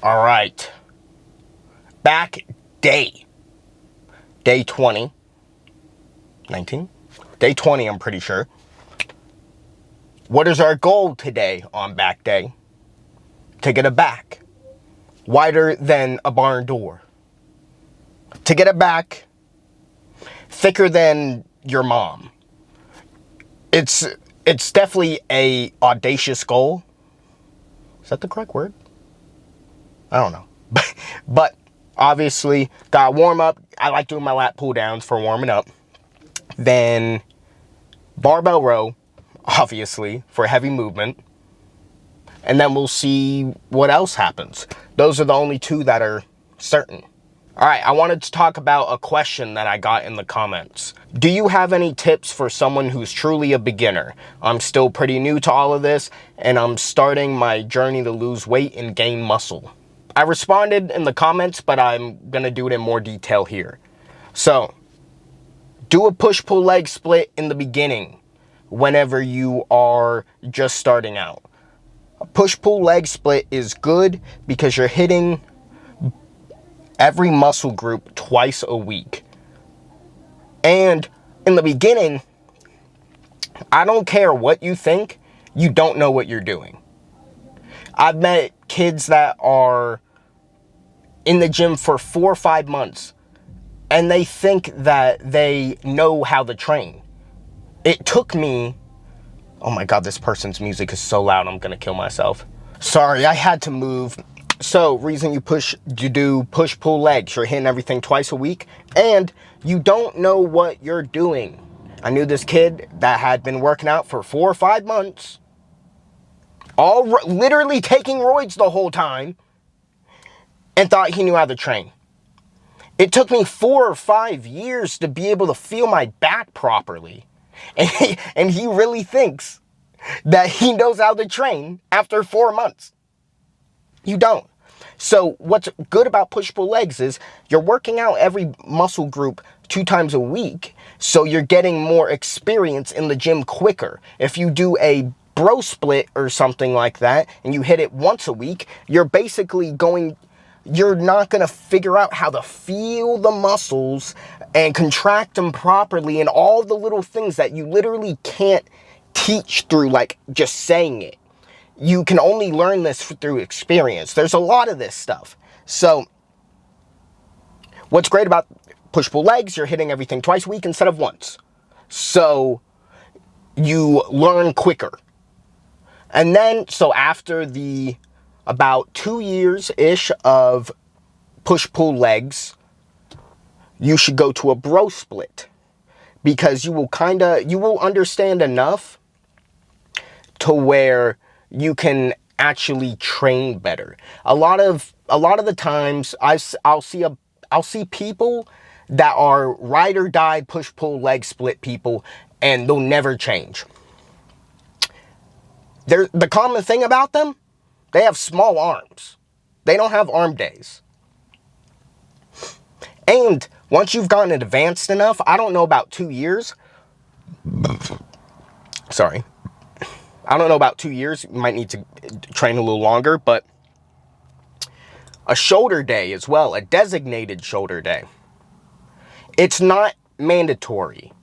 All right. Back day 20, 19? Day 20, I'm pretty sure. What is our goal today on back day? To get a back wider than a barn door. To get a back thicker than your mom. It's definitely a audacious goal. Is that the correct word? I don't know. But obviously, got warm up. I like doing my lat pull downs for warming up. Then barbell row, obviously, for heavy movement. And then we'll see what else happens. Those are the only two that are certain. All right, I wanted to talk about a question that I got in the comments. Do you have any tips for someone who's truly a beginner? I'm still pretty new to all of this, and I'm starting my journey to lose weight and gain muscle. I responded in the comments, but I'm gonna do it in more detail here. So, do a push-pull leg split in the beginning whenever you are just starting out. A push-pull leg split is good because you're hitting every muscle group twice a week. And in the beginning, I don't care what you think, you don't know what you're doing. I've met kids that are in the gym for 4 or 5 months and they think that they know how to train. It took me, oh my God, this person's music is so loud, I'm gonna kill myself. Sorry, I had to move. So, reason you do push-pull legs, you're hitting everything twice a week, and you don't know what you're doing. I knew this kid that had been working out for 4 or 5 months, literally taking roids the whole time, and thought he knew how to train. It took me 4 or 5 years to be able to feel my back properly, and he really thinks that he knows how to train after 4 months. You don't. So what's good about push-pull legs is you're working out every muscle group 2 times a week, so you're getting more experience in the gym quicker. If you do a bro split or something like that, and you hit it once a week, you're not going to figure out how to feel the muscles and contract them properly and all the little things that you literally can't teach through like just saying it. You can only learn this through experience. There's a lot of this stuff. So what's great about push-pull legs, you're hitting everything twice a week instead of once. So you learn quicker. And then, so after about 2 years-ish of push-pull legs, you should go to a bro split. Because you will understand enough to where you can actually train better. A lot of the times I'll see people that are ride or die push-pull leg split people and they'll never change. The common thing about them, they have small arms. They don't have arm days. And once you've gotten advanced enough, I don't know about 2 years. Sorry. I don't know about 2 years. You might need to train a little longer, but a shoulder day as well, a designated shoulder day. It's not mandatory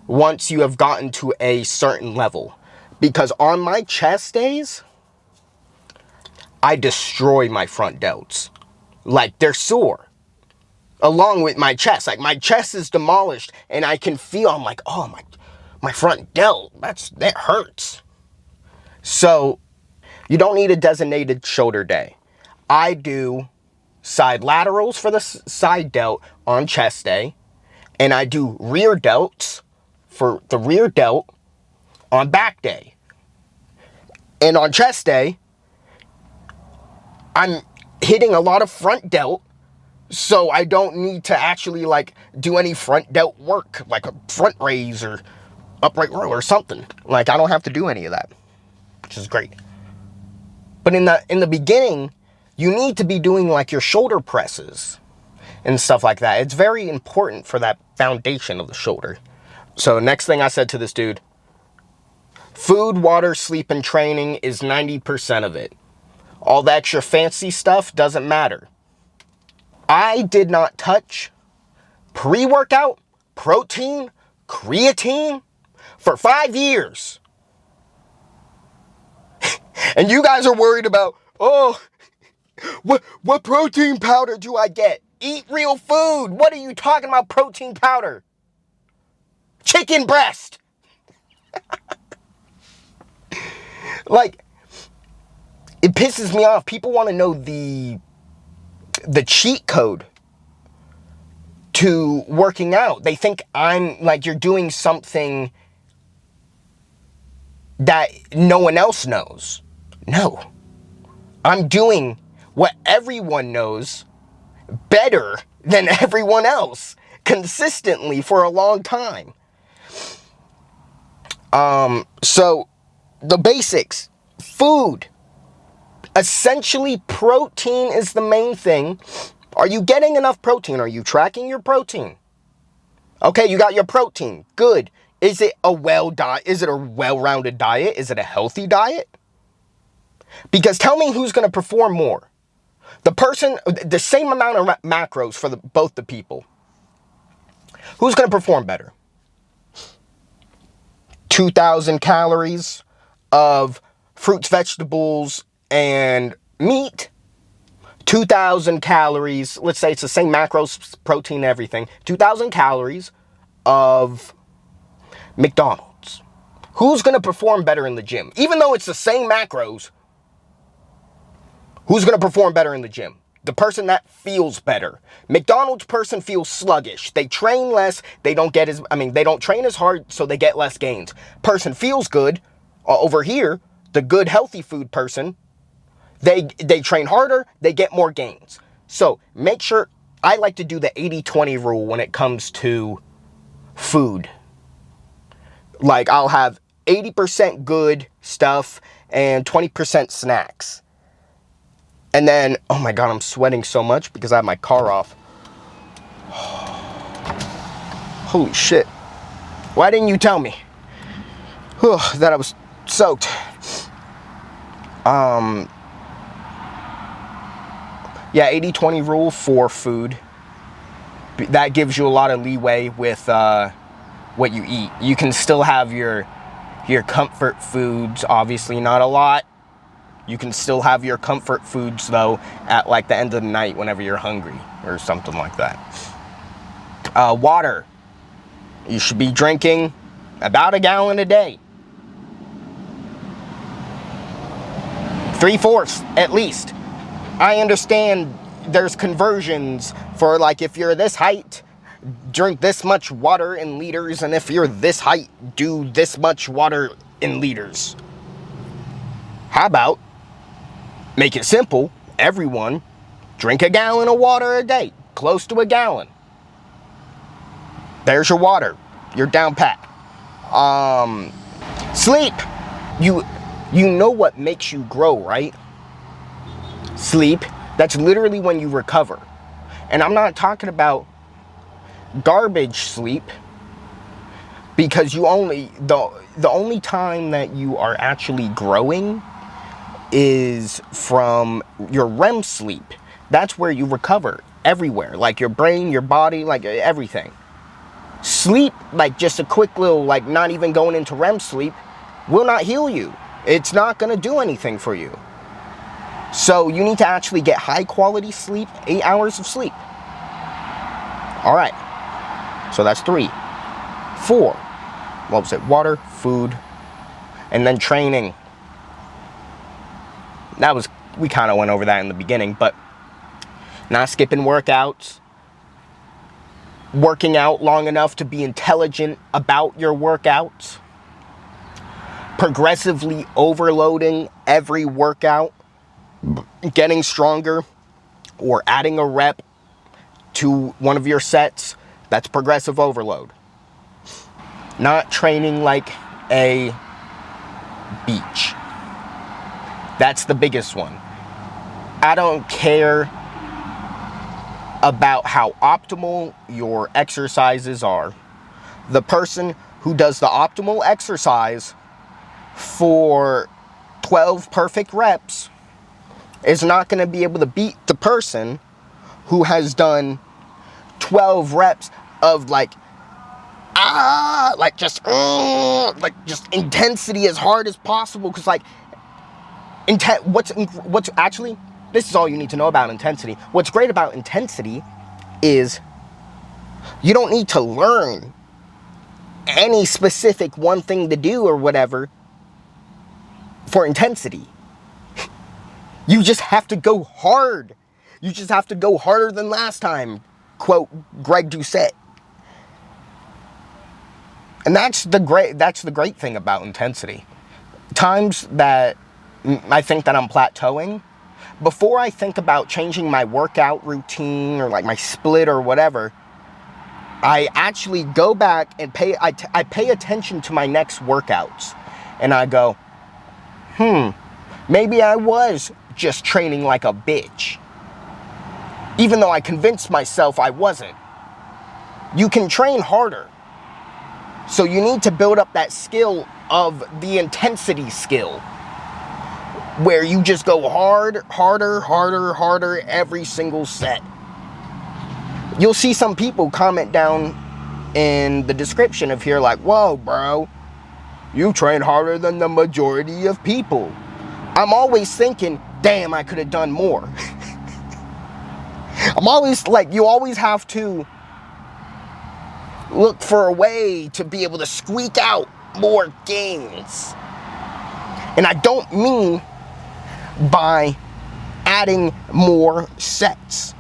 once you have gotten to a certain level. Because on my chest days, I destroy my front delts. Like, they're sore. Along with my chest. Like, my chest is demolished, and I can feel, I'm like, oh, my front delt, that hurts. So, you don't need a designated shoulder day. I do side laterals for the side delt on chest day, and I do rear delts for the rear delt on back day. And on chest day, I'm hitting a lot of front delt, so I don't need to actually like do any front delt work, like a front raise or upright row or something. Like, I don't have to do any of that, which is great. But in the beginning, you need to be doing like your shoulder presses and stuff like that. It's very important for that foundation of the shoulder. So next thing I said to this dude, food, water, sleep, and training is 90% of it. All the extra fancy stuff doesn't matter. I did not touch pre-workout, protein, creatine for 5 years. And you guys are worried about, oh, what protein powder do I get? Eat real food. What are you talking about, protein powder? Chicken breast. Like, it pisses me off. People want to know the cheat code to working out. They think I'm like, you're doing something that no one else knows. No. I'm doing what everyone knows better than everyone else consistently for a long time. So the basics, food, essentially protein is the main thing. Are you getting enough protein? Are you tracking your protein? Okay, you got your protein. Good. Is it a well-rounded diet? Is it a healthy diet? Because tell me who's going to perform more. The same amount of macros for both the people. Who's going to perform better? 2,000 calories of fruits, vegetables, and meat. 2,000 calories, let's say it's the same macros, protein, everything. 2,000 calories of McDonald's. Who's going to perform better in the gym? Even though it's the same macros, who's going to perform better in the gym? The person that feels better. McDonald's person feels sluggish. They train less. They don't train as hard, so they get less gains. Person feels good. Over here, the good healthy food person, they train harder, they get more gains. So make sure, I like to do the 80-20 rule when it comes to food. Like, I'll have 80% good stuff and 20% snacks. And then, oh my God, I'm sweating so much because I have my car off. Holy shit. Why didn't you tell me that I was soaked? Yeah, 80-20 rule for food. That gives you a lot of leeway with what you eat. You can still have your comfort foods, obviously not a lot. You can still have your comfort foods, though, at like the end of the night whenever you're hungry or something like that. Water. You should be drinking about a gallon a day. 3/4 at least. I understand there's conversions for, like, if you're this height, drink this much water in liters, and if you're this height, do this much water in liters. How about make it simple? Everyone drink a gallon of water a day, close to a gallon. There's your water. You're down pat. Sleep. You know what makes you grow, right? Sleep. That's literally when you recover. And I'm not talking about garbage sleep, because the only time that you are actually growing is from your REM sleep. That's where you recover everywhere, like your brain, your body, like everything. Sleep, like just a quick little, like not even going into REM sleep, will not heal you. It's not going to do anything for you. So you need to actually get high quality sleep, 8 hours of sleep. All right. So that's 3. 4. What was it? Water, food, and then training. We kind of went over that in the beginning, but not skipping workouts. Working out long enough to be intelligent about your workouts. Progressively overloading every workout. Getting stronger or adding a rep to one of your sets. That's progressive overload. Not training like a beach. That's the biggest one. I don't care about how optimal your exercises are. The person who does the optimal exercise for 12 perfect reps is not going to be able to beat the person who has done 12 reps of like just intensity as hard as possible. Because like what's actually, this is all you need to know about intensity. What's great about intensity is you don't need to learn any specific one thing to do or whatever for intensity. You just have to go hard. You just have to go harder than last time, quote Greg Doucette. And that's the great thing about intensity. Times that I think that I'm plateauing, before I think about changing my workout routine or like my split or whatever, I actually go back and I pay attention to my next workouts. And I go, maybe I was just training like a bitch. Even though I convinced myself I wasn't. You can train harder. So you need to build up that skill of the intensity skill, where you just go harder every single set. You'll see some people comment down in the description of here like, whoa, bro, you train harder than the majority of people. I'm always thinking, damn, I could have done more. I'm always like, you always have to look for a way to be able to squeak out more gains. And I don't mean by adding more sets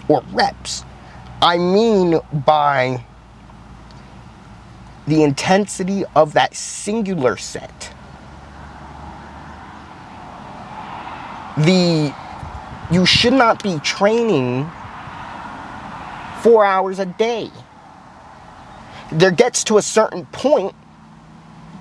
or reps. I mean by the intensity of that singular set. You should not be training 4 hours a day. There gets to a certain point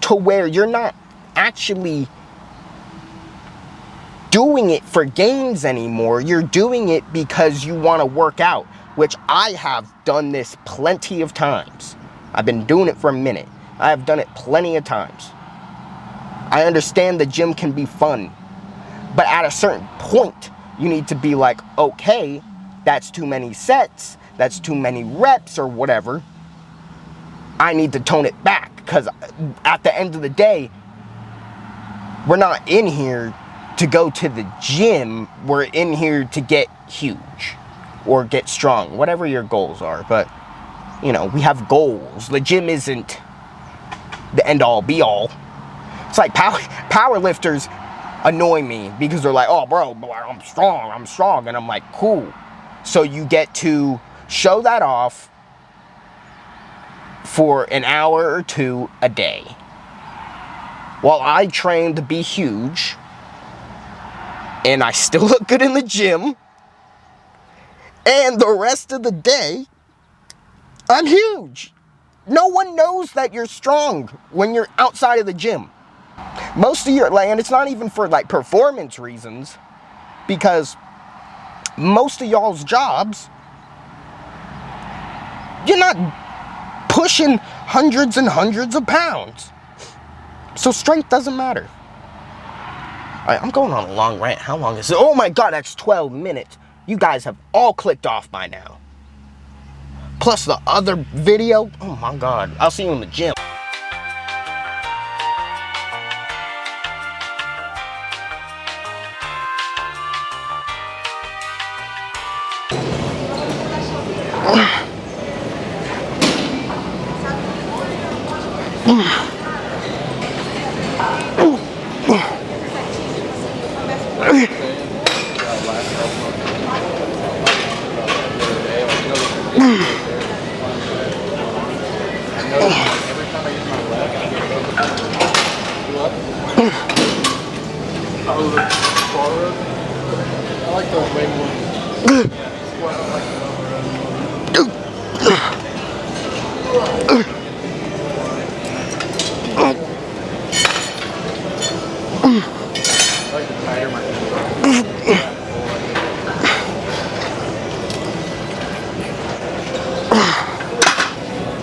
to where you're not actually doing it for gains anymore. You're doing it because you want to work out, which I have done this plenty of times. I've been doing it for a minute. I have done it plenty of times. I understand the gym can be fun, but at a certain point, you need to be like, okay, that's too many sets, that's too many reps or whatever. I need to tone it back, because at the end of the day, we're not in here to go to the gym. We're in here to get huge or get strong, whatever your goals are. But, you know, we have goals. The gym isn't the end all be all. It's like power lifters annoy me because they're like, oh, bro, I'm strong. And I'm like, cool. So you get to show that off for an hour or two a day, while I train to be huge, and I still look good in the gym, and the rest of the day, I'm huge. No one knows that you're strong when you're outside of the gym. Most of your, and it's not even for like performance reasons, because most of y'all's jobs, you're not pushing hundreds and hundreds of pounds. So strength doesn't matter. All right, I'm going on a long rant. How long is it? Oh my God, that's 12 minutes. You guys have all clicked off by now. Plus the other video. Oh my God. I'll see you in the gym. I like those way more. I like the tighter my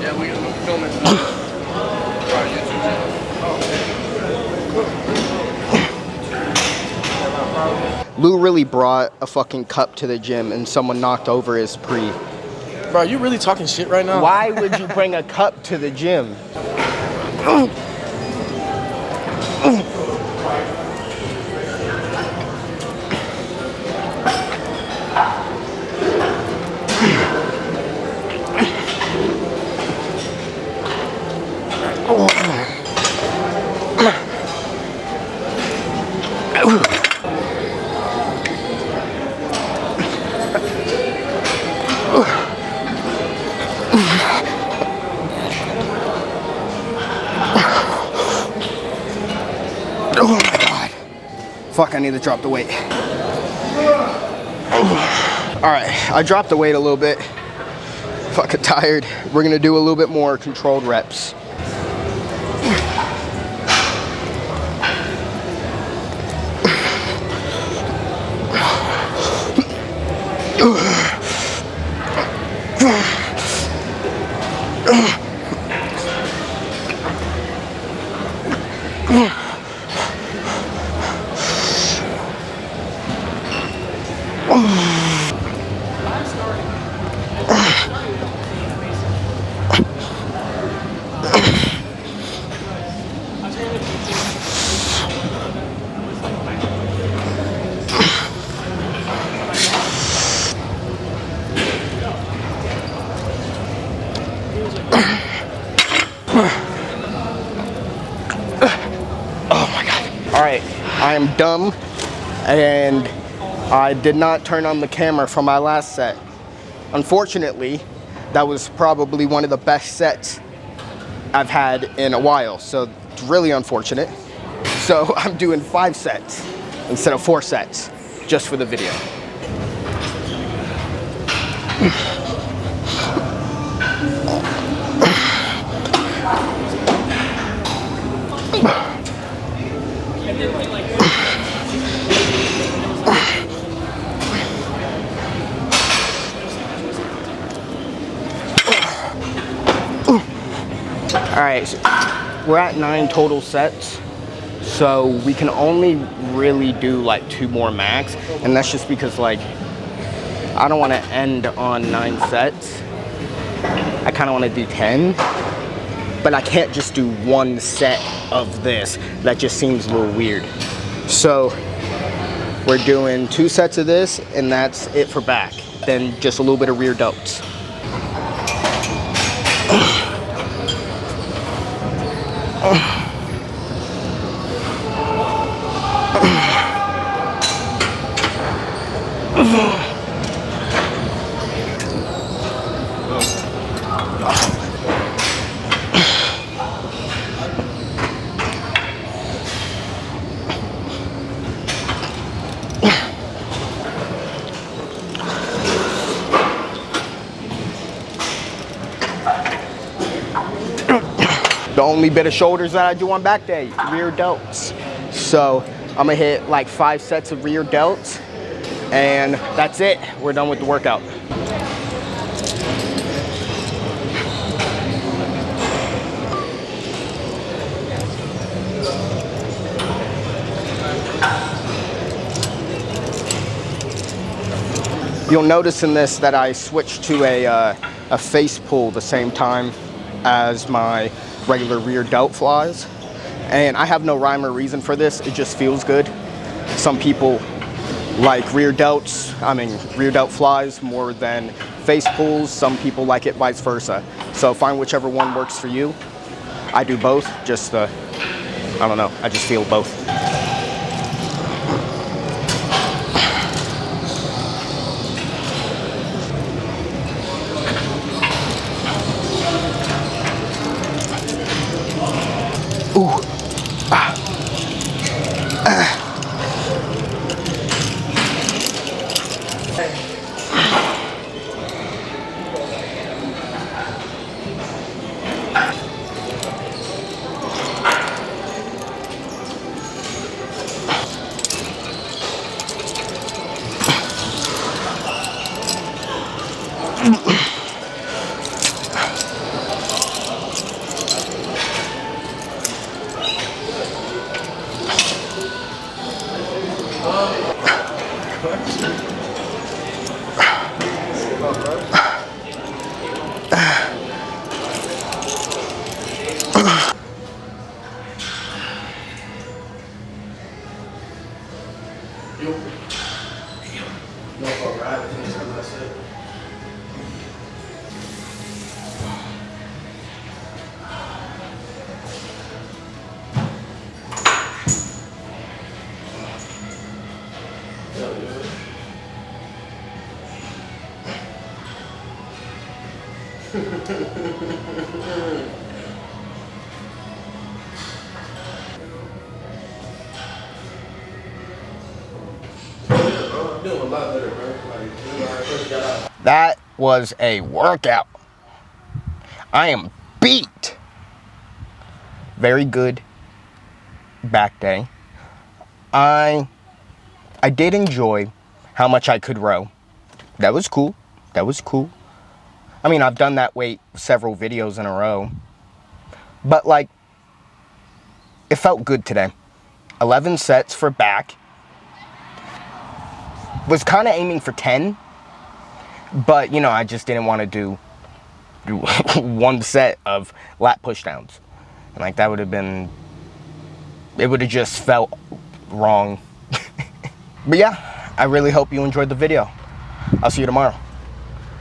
yeah, we film it for our YouTube channel. Lou really brought a fucking cup to the gym and someone knocked over his pre. Bro, you really talking shit right now? Why would you bring a cup to the gym? Oh my God. Fuck, I need to drop the weight. Alright, I dropped the weight a little bit. Fucking tired. We're gonna do a little bit more controlled reps. Oh my God. All right, I am dumb and I did not turn on the camera for my last set. Unfortunately, that was probably one of the best sets I've had in a while, so it's really unfortunate. So I'm doing 5 sets instead of 4 sets just for the video. All right, so we're at 9 total sets, so we can only really do like 2 more max, and that's just because like I don't want to end on 9 sets. I kind of want to do 10, but I can't just do 1 set of this. That just seems a little weird. So we're doing 2 sets of this, and that's it for back. Then just a little bit of rear delts. The only bit of shoulders that I do on back day, rear delts. So I'm gonna hit like 5 sets of rear delts, and that's it. We're done with the workout. You'll notice in this that I switched to a face pull the same time as my regular rear delt flies. And I have no rhyme or reason for this, it just feels good. Some people like rear delt flies more than face pulls. Some people like it vice versa. So find whichever one works for you. I do both, I don't know, I just feel both. Ooh. Ah. Ah. Doing a lot better, bro. Like, when I first got out. That was a workout. I am beat. Very good back day. I did enjoy how much I could row. That was cool. That was cool. I mean, I've done that weight several videos in a row. But like, it felt good today. 11 sets for back. Was kind of aiming for 10. But, you know, I just didn't want to do one set of lat pushdowns. And like, that would have been, it would have just felt wrong. But yeah, I really hope you enjoyed the video. I'll see you tomorrow.